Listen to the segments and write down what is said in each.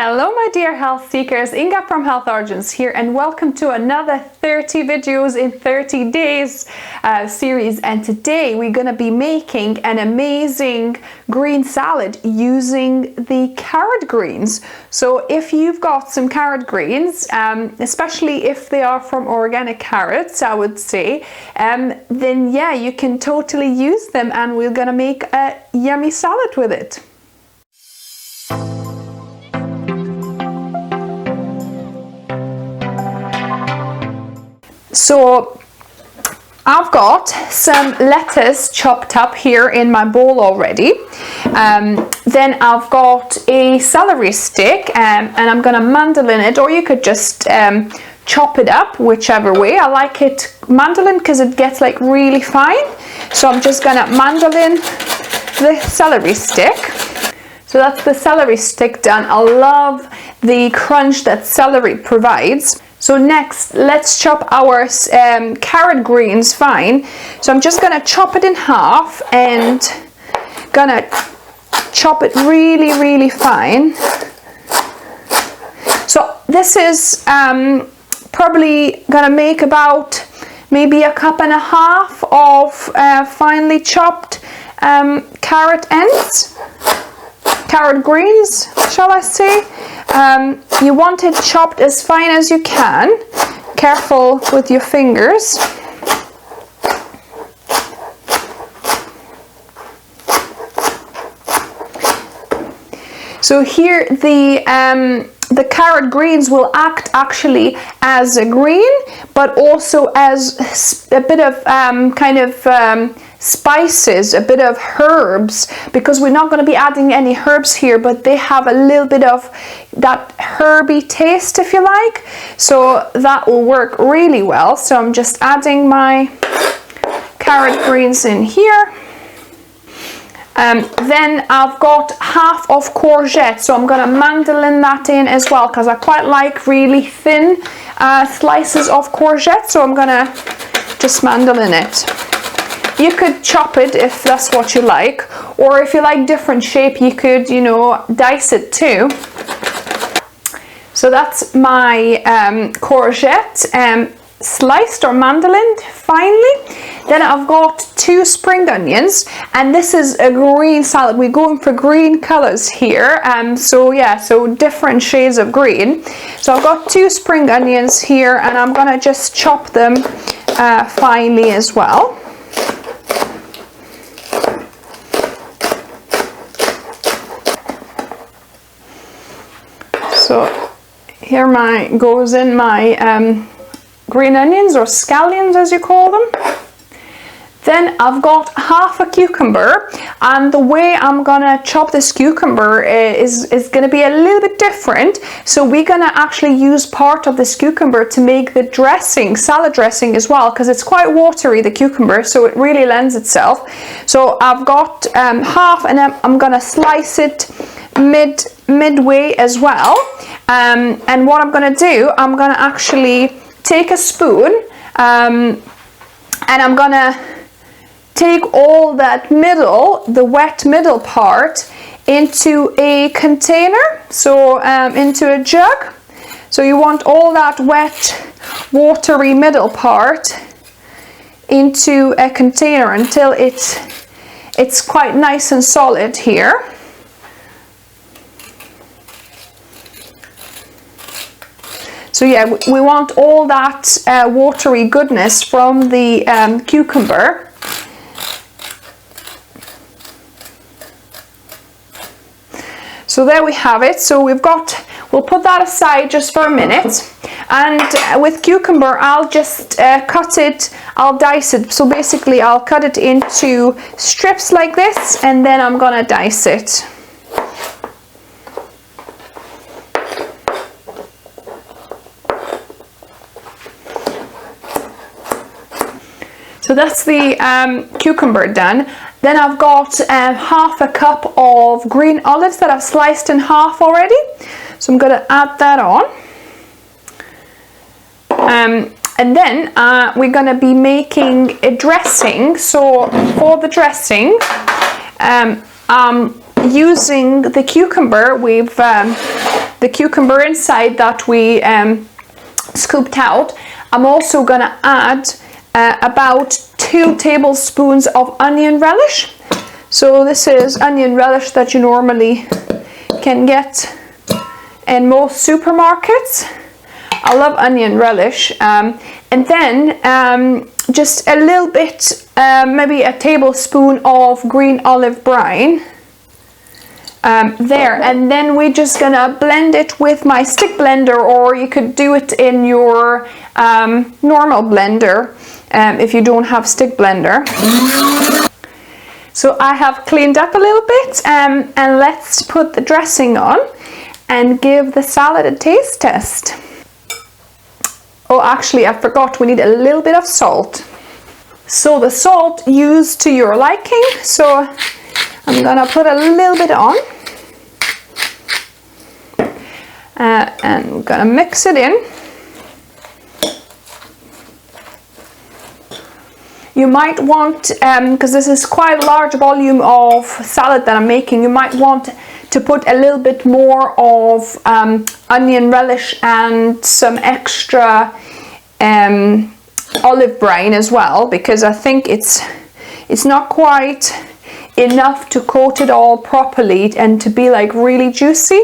Hello my dear health seekers, Inga from Health Origins here, and welcome to another 30 videos in 30 days series. And today we're going to be making an amazing green salad using the carrot greens. So if you've got some carrot greens, especially if they are from organic carrots, I would say, then yeah, you can totally use them, and we're going to make a yummy salad with it. So I've got some lettuce chopped up here in my bowl already. Then I've got a celery stick, and I'm gonna mandolin it, or you could just chop it up, whichever way. I like it mandolin because it gets like really fine. So I'm just gonna mandolin the celery stick. So that's the celery stick done. I love the crunch that celery provides. So next, let's chop our carrot greens fine. So I'm just gonna chop it in half and gonna chop it really, really fine. So this is probably gonna make about maybe a cup and a half of finely chopped carrot greens, shall I say. You want it chopped as fine as you can. Careful with your fingers. So here the carrot greens will act actually as a green, but also as a bit of spices, a bit of herbs, because we're not going to be adding any herbs here, but they have a little bit of that herby taste, if you like, so that will work really well. So I'm just adding my carrot greens in here. Then I've got half of courgette, so I'm going to mandolin that in as well, because I quite like really thin slices of courgette, so I'm going to just mandolin it. You could chop it if that's what you like, or if you like different shape, you could, you know, dice it too. So that's my courgette sliced or mandolined finely. Then I've got 2 spring onions, and this is a green salad. We're going for green colors here, so yeah, so different shades of green. So I've got 2 spring onions here, and I'm gonna just chop them finely as well. So here goes in my green onions, or scallions as you call them. Then I've got half a cucumber, and the way I'm gonna chop this cucumber is gonna be a little bit different. So we're gonna actually use part of this cucumber to make the dressing, salad dressing as well, because it's quite watery, the cucumber, so it really lends itself. So I've got half, and then I'm gonna slice it midway as well. And what I'm gonna do, I'm gonna actually take a spoon, and I'm gonna take all that the wet middle part, into a container, so into a jug. So you want all that wet, watery middle part into a container until it's quite nice and solid here. So yeah, we want all that watery goodness from the cucumber. So there we have it. So we'll put that aside just for a minute. And with cucumber, I'll just cut it, I'll dice it. So basically I'll cut it into strips like this, and then I'm gonna dice it. So that's the cucumber done. Then I've got half a cup of green olives that I've sliced in half already. So I'm going to add that on. And then we're going to be making a dressing. So for the dressing, I'm using the cucumber. We've the cucumber inside that we scooped out, I'm also going to add about 2 tablespoons of onion relish. So this is onion relish that you normally can get in most supermarkets. I love onion relish. And then just a little bit, maybe a tablespoon of green olive brine. There, and then we're just gonna blend it with my stick blender, or you could do it in your normal blender if you don't have stick blender. So I have cleaned up a little bit, and let's put the dressing on and give the salad a taste test. Oh, actually I forgot, we need a little bit of salt. So the salt used to your liking, so I'm gonna put a little bit on, and I'm gonna mix it in. You might want, because this is quite a large volume of salad that I'm making, you might want to put a little bit more of onion relish and some extra olive brine as well, because I think it's not quite enough to coat it all properly and to be like really juicy.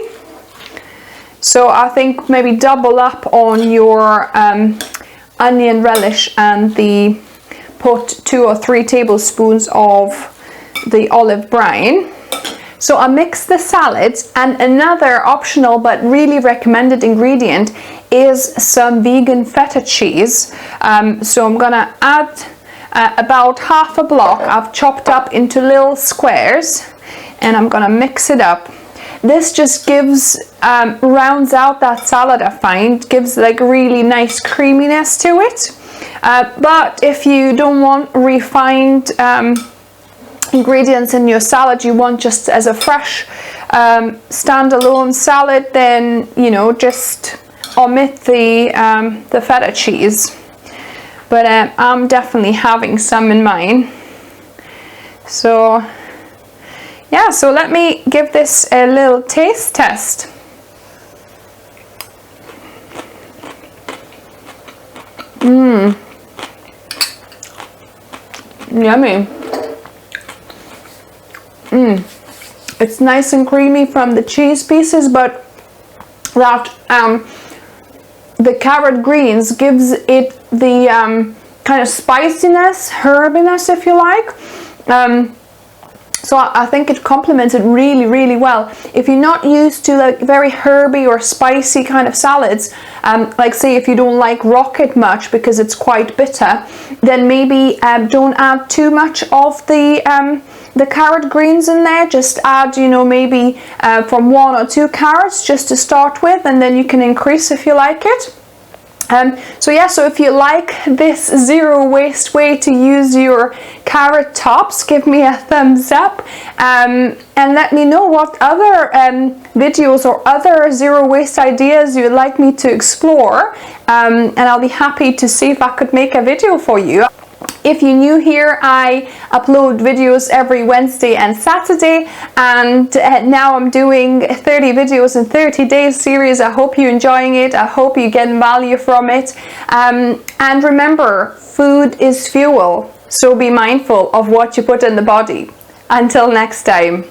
So I think maybe double up on your onion relish and put 2 or 3 tablespoons of the olive brine. So I mix the salads, and another optional but really recommended ingredient is some vegan feta cheese. So I'm gonna add about half a block I've chopped up into little squares, and I'm gonna mix it up. This just gives, rounds out that salad, I find, gives like really nice creaminess to it. But if you don't want refined ingredients in your salad, you want just as a fresh standalone salad, then you know, just omit the feta cheese. But I'm definitely having some in mine. So yeah, so let me give this a little taste test. Yummy. It's nice and creamy from the cheese pieces, but that the carrot greens gives it the kind of spiciness, herbiness, if you like. So I think it complements it really, really well. If you're not used to like very herby or spicy kind of salads, like say if you don't like rocket much because it's quite bitter, then maybe don't add too much of the carrot greens in there. Just add, you know, maybe from 1 or 2 carrots just to start with, and then you can increase if you like it. So yeah, so if you like this zero waste way to use your carrot tops, give me a thumbs up, and let me know what other videos or other zero waste ideas you'd like me to explore, and I'll be happy to see if I could make a video for you. If you're new here, I upload videos every Wednesday and Saturday, and now I'm doing 30 videos in 30 days series. I hope you're enjoying it. I hope you're getting value from it. And remember, food is fuel, so be mindful of what you put in the body. Until next time.